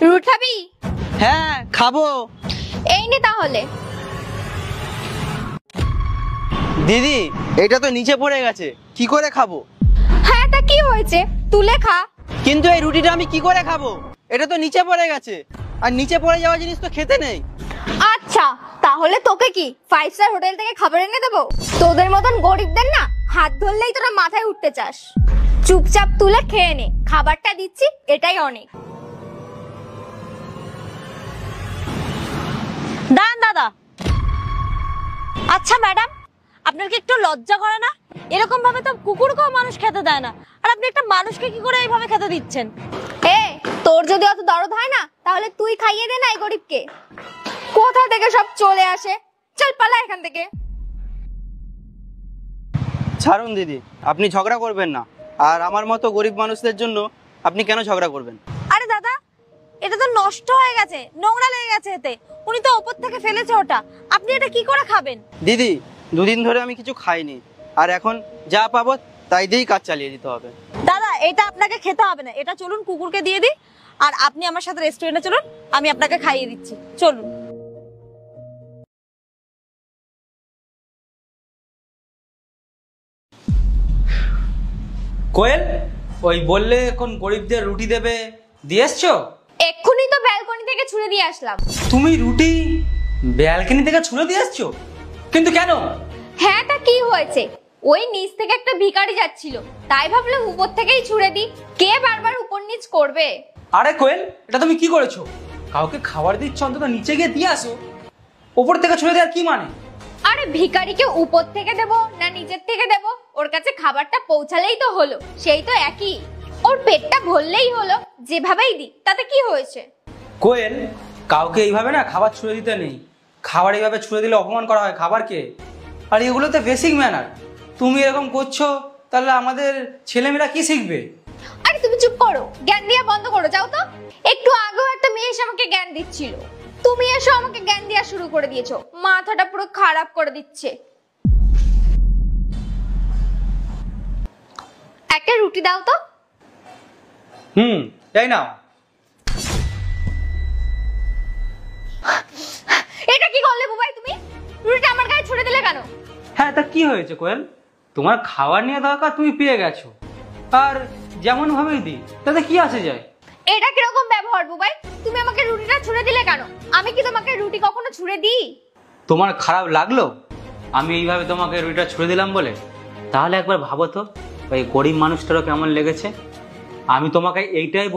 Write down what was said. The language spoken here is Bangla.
রুটি খাবি? হ্যাঁ খাবো। এই নে তাহলে। দিদি এটা তো নিচে পড়ে গেছে, কি করে খাবো? হ্যাঁ তা কি হয়েছে, তুলে খা। কিন্তু এই রুটিটা আমি কি করে খাবো? এটা তো নিচে পড়ে গেছে, আর নিচে পড়ে যাওয়া জিনিস তো খেতে নেই। আচ্ছা তাহলে তোকে কি 5 স্টার হোটেল থেকে খাবার এনে দেবো? তোদের মতন গরিবদের না হাত ধরলেই তোরা মাথায় উঠতে চাস। চুপচাপ তুলে খেয়ে নে, খাবারটা দিচ্ছি এটাই অনেক। দাঁড়ান দাদা। আচ্ছা ম্যাডাম, আপনার কি একটু লজ্জা করে না? এরকম ভাবে তো কুকুরকেও মানুষ খেতে দেয় না, আর আপনি একটা মানুষকে কি করে এইভাবে খেতে দিচ্ছেন? তোর যদি অত দরদ হয় না তাহলে তুই খাইয়ে দে না এই গরিবকে। কোথা থেকে সব চলে আসে, চল পালা এখান থেকে। ছাড়ুন দিদি, আপনি ঝগড়া করবেন না। আর আমার মতো গরিব মানুষদের জন্য আপনি কেন ঝগড়া করবেন? আরে দাদা, এটা তো নষ্ট হয়ে গেছে, নোংরা লেগে গেছে এতে। উনি তো উপর থেকে ফেলেছে ওটা, আপনি এটা কি করে খাবেন? দিদি দুদিন ধরে আমি কিছু খাইনি, আর এখন যা পাবো তাই দিয়েই কাজ চালিয়ে দিতে হবে। দাদা এটা আপনাকে খেতে হবে না, এটা চলুন কুকুরকে দিয়ে দিই। আর আপনি আমার সাথে রেস্টুরেন্টে চলুন, আমি আপনাকে খাইয়ে দিচ্ছি, চলুন। কোয়েল, ওই বললে এখন গরিবদের রুটি দেবে, দিয়ে এসছো? এক্ষুনি তো ব্যালকনি থেকে ছুঁড়ে দিয়ে আসলাম। তুমি রুটি ব্যালকনি থেকে ছুঁড়ে দিয়ে এসছো? কিন্তু কেন? হ্যাঁ তা কি হয়েছে, ওই নিচ থেকে একটা ভিখারি যাচ্ছিল, তাই ভাবলাম উপর থেকেই ছুঁড়ে দিই। কে বারবার উপর নিচ করবে? আরে কোয়েল, এটা তুমি কি করেছো? কাউকে খাবার দিচ্ছ, অন্তত নিচে গিয়ে দিয়ে আসো। ওপর থেকে ছুঁড়ে দেওয়ার কি মানে? আরে ভিখারিকে উপর থেকে দেব না নিচের থেকে দেব, ওর কাছে খাবারটা পৌঁছালেই তো হলো, সেই তো একই। ওর পেটটা ভরলেই হলো, যেভাবেই দি তাতে কি হয়েছে? কোয়েল, কাউকে এইভাবে না খাবার ছুঁড়ে দিতে নেই। খাবার এইভাবে ছুঁড়ে দিলে অপমান করা হয় খাবারকে। আর এগুলো তো বেসিক ম্যানার। তুমি এরকম করছো, তাহলে আমাদের ছেলেমেয়েরা কি শিখবে? আরে তুমি চুপ করো, জ্ঞান দেওয়া বন্ধ করো, যাও তো। একটু আগেও একটা মেয়ে এসে আমাকে জ্ঞান দিচ্ছিল, তুমি এসে আমাকে জ্ঞান দেওয়া শুরু করে দিয়েছো। মাথাটা পুরো খারাপ করে দিচ্ছে। একটা রুটি দাও তো। তাই না? এটা কি করলে বুবাই তুমি? রুটিটা আমার গায়ে ছুঁড়ে দিলে কেন? হ্যাঁ তা কি হয়েছে কোয়েল? তোমার খাবার নিয়ে দরকার, তুমি পেয়ে গেছো। আর যেমন ভাবেই দিই তাতে কি আসে যায়? এটা কিরকম ব্যবহার বুবাই? তুমি আমাকে রুটিটা ছুঁড়ে দিলে কেন? আমি কি তোমাকে রুটি কখনো ছুঁড়ে দিই? তোমার খারাপ লাগলো আমি এইভাবে তোমাকে রুটিটা ছুঁড়ে দিলাম বলে? তাহলে একবার ভাবো তো ওই গরিব মানুষটারও কেমন লেগেছে। আমি তোমাকে এইটাই